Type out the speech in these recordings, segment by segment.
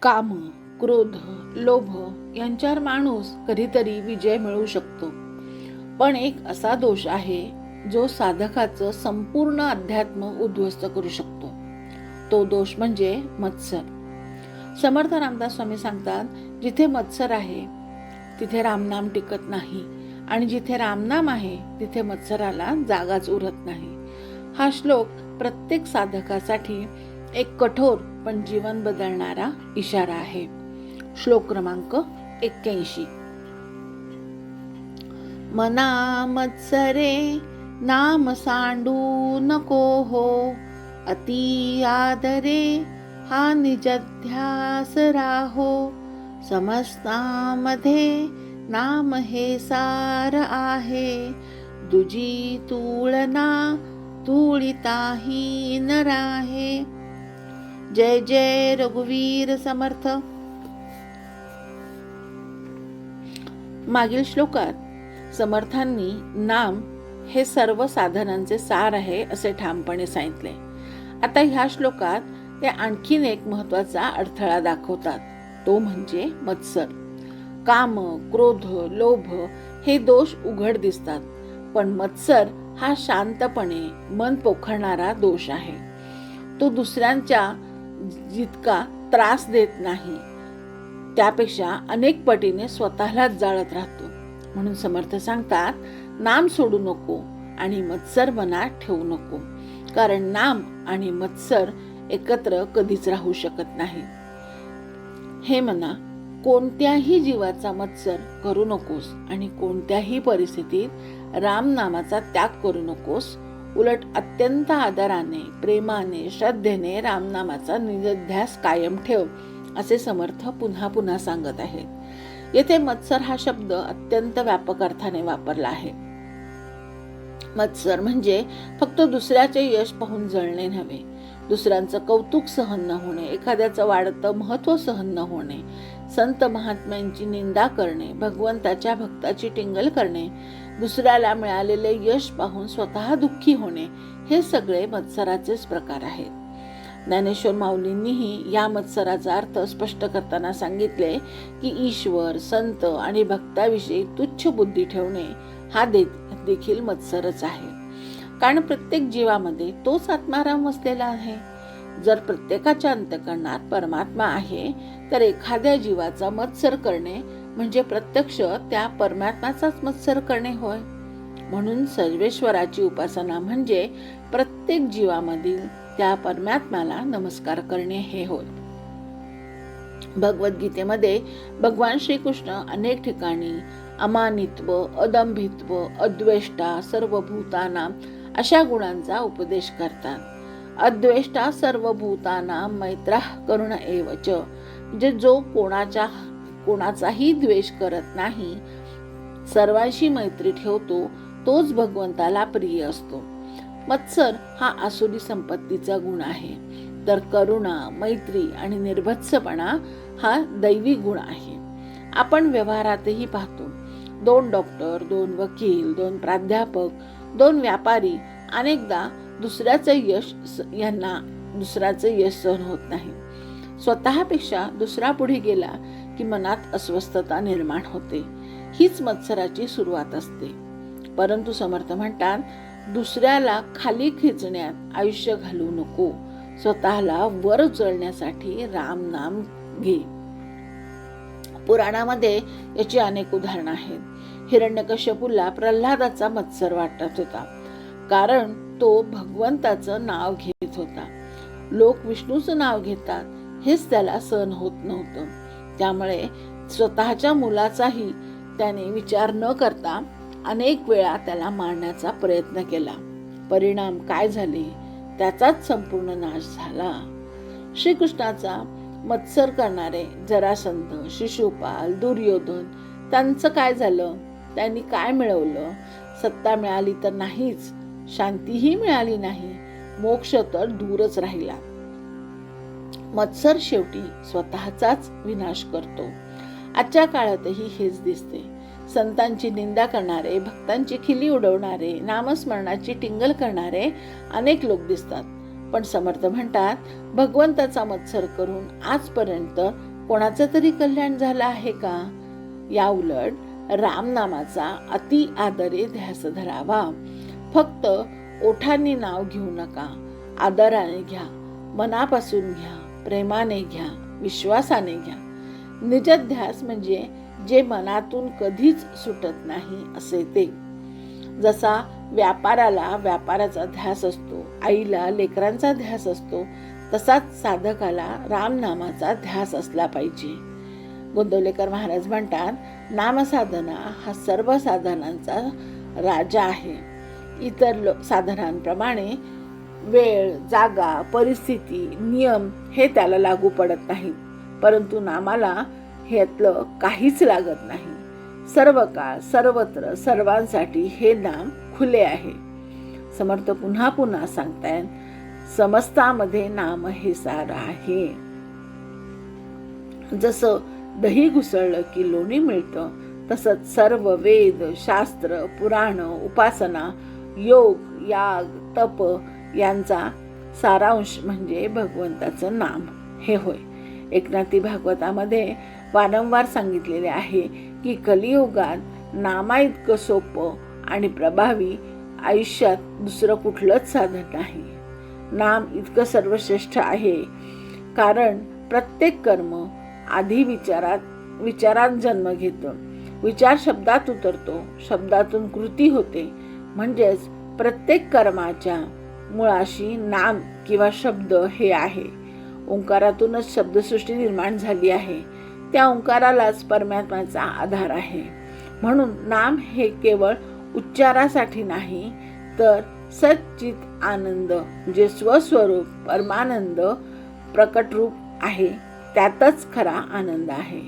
काम, क्रोध, लोभ यांच्यावर माणूस कधीतरी विजय मिळवू शकतो. पण एक असा दोष आहे जो साधकाचं संपूर्ण अध्यात्म उद्ध्वस्त करू शकतो. तो दोष म्हणजे मत्सर. समर्थ रामदास स्वामी सांगतात, जिथे मत्सर आहे तिथे रामनाम टिकत नाही आणि जिथे रामनाम आहे तिथे मत्सराला जागाच उरत नाही. हा श्लोक प्रत्येक साधकासाठी एक कठोर पण जीवन बदलणारा इशारा आहे. श्लोक क्रमांक 81. मना मत्सरे नाम सांडू नको हो, अति आदरे हा निजध्यास राहो, समस्तामध्ये नाम हे सार आहे, दुजी तुळना तुळिताही न राहे. जय जय रघुवीर समर्थ. मागील श्लोकात समर्थांनी नाम हे सर्व साधनांचे सार आहे असे ठामपणे सांगितले. आता ह्या श्लोकात ते आणखीन एक महत्वाचा अडथळा दाखवतात, तो म्हणजे मत्सर. काम, क्रोध, लोभ हे दोष उघड दिसतात, पण मत्सर हा शांतपणे मन पोखरणारा दोष आहे. तो दुसऱ्यांच्या जितका त्रास देत नाही त्यापेक्षा अनेक पटीने स्वतःलाच जाळत राहतो. म्हणून समर्थ सांगतात, नाम सोडू नको आणि मत्सर मनात ठेवू नको, कारण नाम आणि मत्सर एकत्र कधीच राहू शकत नाही. हे मना, कोणत्याही जीवाचा मत्सर करू नकोस आणि कोणत्याही परिस्थितीत राम नामाचा त्याग करू नकोस. उलट अत्यंत आदराने, प्रेमाने, श्रद्धेने रामनामाचा निजध्यास कायम ठेव, असे समर्थ पुन्हा पुन्हा सांगत आहेत. येथे मत्सर हा शब्द अत्यंत व्यापक अर्थाने वापरला आहे. मत्सर म्हणजे फक्त दुसऱ्याचे यश पाहून जळणे नव्हे, दुसऱ्यांचं कौतुक सहन न होणे, एखाद्याचं वाढतं महत्व सहन न होणे, संत महात्म्यांची निंदा करणे, भगवंताच्या भक्ताची टिंगल करणे, दुसऱ्याला मिळालेले यश पाहून स्वतः दुःखी होणे, हे सगळे मत्सराचेच प्रकार आहेत. ज्ञानेश्वर माऊलींनीही या मत्सराचा अर्थ स्पष्ट करताना सांगितले की ईश्वर, संत आणि भक्ताविषयी तुच्छ बुद्धी ठेवणे हा देखील मत्सरच आहे. कारण प्रत्येक जीवामध्ये तोच आत्माराम वसलेला आहे. जर प्रत्येकाच्या अंतःकरणात परमात्मा आहे, तर एखाद्या जीवाचा मत्सर करणे म्हणजे प्रत्यक्ष त्या परमात्म्याचाच मत्सर करणे होय. म्हणून सर्वेश्वराची उपासना म्हणजे प्रत्येक जीवामधील त्या परमात्म्याला नमस्कार करणे हे होय. भगवद्गीतेमध्ये भगवान श्रीकृष्ण अनेक ठिकाणी अमानित्व, अदंभित्व, अद्वेष्टा, सर्वभूतानां अशा गुणांचा उपदेश करतात. अद्वेष्टा सर्वभूतानां मैत्रः करुण एवच, म्हणजे जो कोणाचाही द्वेष करत नाही, सर्वांशी मैत्री ठेवतो, तोच भगवंताला प्रिय असतो. मत्सर हा आसुरी संपत्तीचा गुण आहे, तर करुणा, मैत्री आणि निर्भत्सपणा हा दैवी गुण आहे. आपण व्यवहारातही पाहतो, 2 डॉक्टर, 2 वकील, 2 प्राध्यापक, 2 व्यापारी अनेकदा दुसऱ्याचं यश सहन होत नाही. स्वतःपेक्षा दुसरा पुढे गेला की मनात अस्वस्थता निर्माण होते. हीच मत्सराची सुरुवात असते. परंतु समर्थ म्हणतात, दुसऱ्याला खाली खेचण्यात आयुष्य घालवू नको, स्वतःला वर उचलण्यासाठी राम नाम घे. पुराणामध्ये याची अनेक उदाहरणं आहेत. हिरण्यकश्यपूला प्रल्हादाचा मत्सर वाटत होता, कारण तो भगवंताचं नाव घेत होता. लोक विष्णूचं नाव घेतात हेच त्याला सहन होत नव्हतं. त्यामुळे स्वतःच्या मुलाचाही त्याने विचार न करता अनेक वेळा त्याला मारण्याचा प्रयत्न केला. परिणाम काय झाले? त्याचाच संपूर्ण नाश झाला. श्रीकृष्णाचा मत्सर करणारे जरासंध, शिशुपाल, दुर्योधन, त्यांचं काय झालं? त्यांनी काय मिळवलं? सत्ता मिळाली तर नाहीच, शांतीही मिळाली नाही, मोक्ष तर दूरच राहिला. मत्सर शेवटी स्वतःचाच विनाश करतो. आजच्या काळातही हेच दिसते. संतांची निंदा करणारे, भक्तांची खिल्ली उडवणारे, नामस्मरणाची टिंगल करणारे अनेक लोक दिसतात. पण समर्थ म्हणतात, भगवंताचा मत्सर करून आजपर्यंत कोणाचं तरी कल्याण झालं आहे का? याउलट रामनामाचा अति आदरे ध्यास धरावा. फक्त ओठांनी नाव घेऊ नका, आदराने घ्या, मनापासून घ्या, प्रेमाने घ्या, विश्वासाने घ्या. निजध्यास म्हणजे जे मनातून कधीच सुटत नाही असे ते. जसा व्यापाराला व्यापाराचा ध्यास असतो, आईला लेकरांचा ध्यास असतो, तसाच साधकाला रामनामाचा ध्यास असला पाहिजे. गोंदवलेकर महाराज म्हणतात, नामसाधना हा सर्व साधनांचा राजा आहे. इतर साधनांप्रमाणे वेळ, जागा, परिस्थिती, नियम हे त्याला लागू पडत नाहीत, परंतु नामाला ह्यातलं काहीच लागत नाही. सर्व काळ, सर्वत्र, सर्वांसाठी हे नाम खुले आहे. समर्थ पुन्हा पुन्हा सांगतायत, समस्तामध्ये नाम हे सार आहे. जसं दही घुसळलं की लोणी मिळतं, तसंच सर्व वेद, शास्त्र, पुराण, उपासना, योग, याग, तप यांचा सारांश म्हणजे भगवंताचं नाम हे होय. एकनाथी भागवतामध्ये वारंवार सांगितलेले आहे की कलियुगात नामाइतकं सोपं आणि प्रभावी आयुष्यात दुसरं कुठलंच साधन नाही. नाम इतकं सर्वश्रेष्ठ आहे, कारण प्रत्येक कर्म आधी विचारात जन्म घेतं, विचार शब्दात उतरतो, शब्दातून कृती होते. म्हणजेच प्रत्येक कर्माच्या मुळाशी नाम किंवा शब्द हे आहे. ओंकारातूनच शब्दसृष्टी निर्माण झाली आहे. त्या ओंकारालाच परमात्म्याचा आधार आहे. म्हणून नाम हे केवळ उच्चारासाठी नाही, तर सच्चित आनंद जे स्वस्वरूप परमानंद प्रकट रूप आहे, त्यातच खरा आनंद आहे.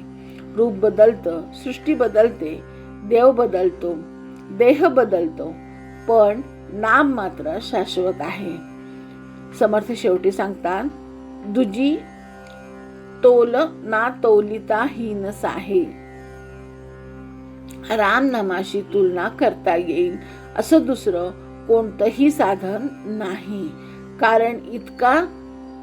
रूप बदलतं, सृष्टी बदलते, देव बदलतो, देह बदलतो, पण नाम मात्र शाश्वत आहे. समर्थ शेवटी सांगतात, दुजी तोल ना तोलिता हीन साहे. राम नामाशी तुलना करता येईल असं दुसरं कोणतंही साधन नाही. कारण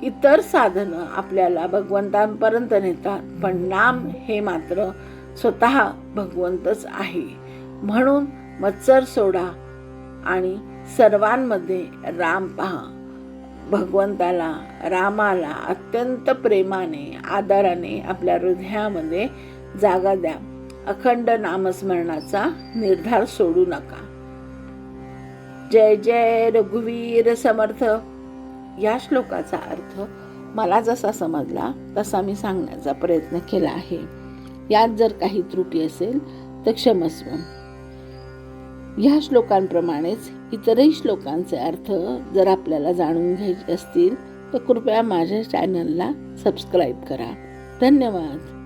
इतर साधनं आपल्याला भगवंतांपर्यंत नेतात, पण नाम हे मात्र स्वतः भगवंतच आहे. म्हणून मत्सर सोडा आणि सर्वांमध्ये राम पहा. भगवंताला, रामाला अत्यंत प्रेमाने, आदराने आपल्या हृदयामध्ये जागा द्या. अखंड नामस्मरणाचा निर्धार सोडू नका. जय जय रघुवीर समर्थ. या श्लोकाचा अर्थ मला जसा समजला तसा मी सांगण्याचा प्रयत्न केला आहे. यात जर काही त्रुटी असेल तर क्षमस्व. ह्या श्लोकांप्रमाणेच इतरही श्लोकांचे अर्थ जर आपल्याला जाणून घ्यायचे असतील तर कृपया माझ्या चॅनलला सबस्क्राईब करा. धन्यवाद.